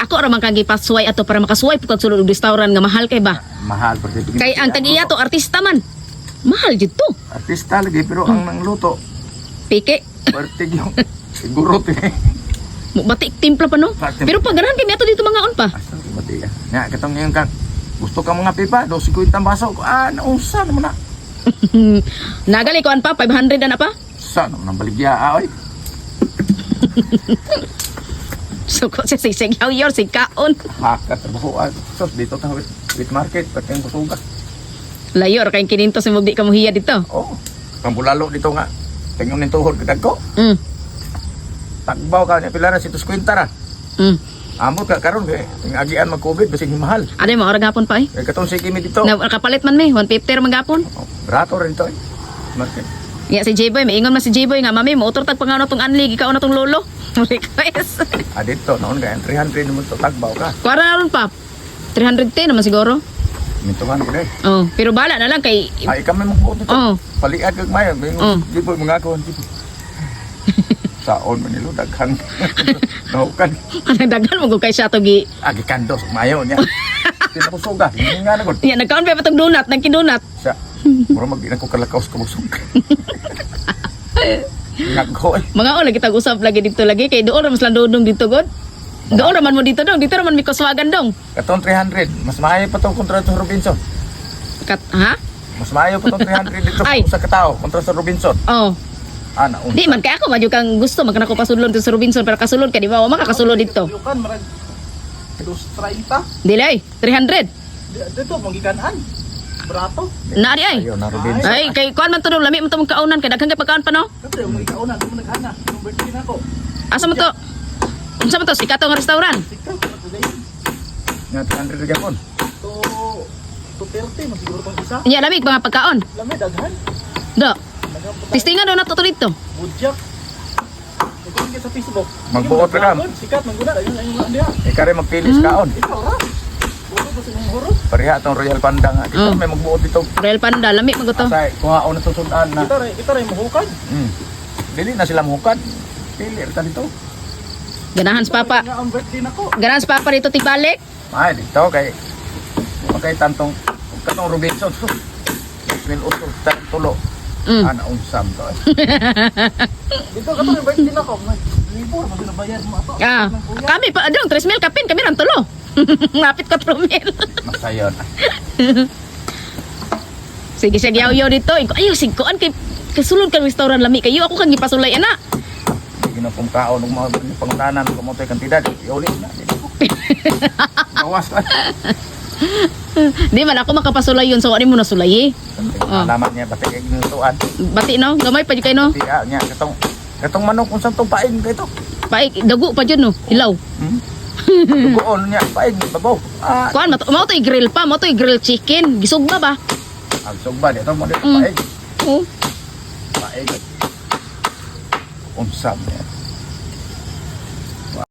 Ako ra man kang gipasway ato para makasway pud kag sulod og restaurant nga mahal kay ba. Mahal pa rin. Kay ang tagiya to artista man. Mahal jud to. Artista lagi, pero ang nangluto, Pike. pertig yung siguro Batik timpla pa no. Pero pag ganahan kay ato dito mga on pa. Asa mati ka. Nga, katong ngayon kang gusto ka mga pipa, 250 baso. Nausa naman na. Nagali ko an pa 500 na pa. Sa naman ang baligya, oy. So ko si yaw yor si kaon. Hakat trabaho. So, dito ta with market, pati yung kusuga. Layor kay kininto si mugdi ka mohiya dito. Oo. Pambulalo dito nga. Tingnan ng tuhod kagad ko. Mm. Tagbaw ka niya, pila na si 250 ra. Mm. Amot ka karon kay ang agian mag-COVID basig mahal. Ano mo ora gapon pa eh. Kay katong si Kimi dito. Na kapalit man me 150 ra man gapon. Oh, barato rin to. Market. Ya si J-Boy, maingon man si J-Boy nga mami motor tag pangano tong anli ikaw na tong lolo. Request. Dito noon kay 300 naman to tagbaw ka. Kuwara na ron pa. 310 naman siguro. Mintuhan ko dai. Oh, pero bala na lang kay Ay kami magbuot dito. Oh. Paliad kag mayo, Oh. di po mga ko dito. Saon man nilo daghan. Naukan. anang daghan mo kay siya to gi. Agi kandos mayo niya. Tinapusuga, hindi nga na gud. Ya nagkaon pa tong donut, nang kidonut. Siya. Mura magdi ko kalakaos ka busog. Nagko. Mga o lagi tag-usap lagi dito lagi kay doon ra mas landodong dito god. Doon raman mo dito dong, dito raman mi kuswagan dong. Katong 300, mas maayo pa tong kontra sa Robinson. Ha? Mas maayo pa tong 300 dito Ay. sa katao kontra sa Robinson. Oh. Naon. Di man kay ako madyo kang gusto magkana ko pasulod dito sa Robinson para kasulod ka di ba? O makakasulod dito. Yukan marag 230. Dili 300. Dito magikan-an. Barato. Naari ay. Ayun na Robinson. Ay kay kuan man to dong lami man to mong kaunan kay daghan kay pagkaon pa no. Kapre mo ikauna, mo naghana. Yung birthday nako. Asa mo to? Unsa man to sikat nga restaurant? Sikaw ka to dai. Nga 300 gyapon. To 30 man siguro pang isa. Nya lamig mga pagkaon. Lami daghan. Do. Testingan daw na to dito. Budjak. Ikaw sa Facebook. Magbuot ka kam. Sikat man guna ayun ayun diha. Ikare magpili sa kaon. Ikaw ra. Buto ba sa imong horo? Pareha tong Royal Panda nga. Dito Oh. may magbuot dito. Royal Panda lami man to. Asay kuhaon na susudan na. Kita ra mahukad. Dili na sila muhukad. Pili ta dito. Ganahan sa papa. Nga ang birthday nako. Ganahan sa papa dito tigbalik. Ay dito kay tantong katong Robinson. Mil uto tulo. Unsam to. Dito ka to yung birthday nako. Libo ra ba bayad mo ato? Ah, kami pa adong 3,000 kapin kami ran tulo. Mapit 4,000. Masayon. Sige siya yaw-yaw dito. Ayo singkoan kay kasulod kang restaurant lami kayo ako kang gipasulay ana. Gina kong kaon ng mga pangutanan ko mo tay kantidad. Iuli na. Bawas ka. Di man ako makapasulay yun so ani mo na sulay eh. Alamat niya bati kay ginutuan. Bati no, gamay pa jud kay no. Tiya niya katong manok kung saan tong paing kay to. Paik dagu pa jud no, hilaw. Dugoon niya paing babaw. Kuan mo to i-grill pa, mo to i-grill chicken, gisugba ba? Ang sugba dito mo dito paing. Oh. Paing. Unsam niya.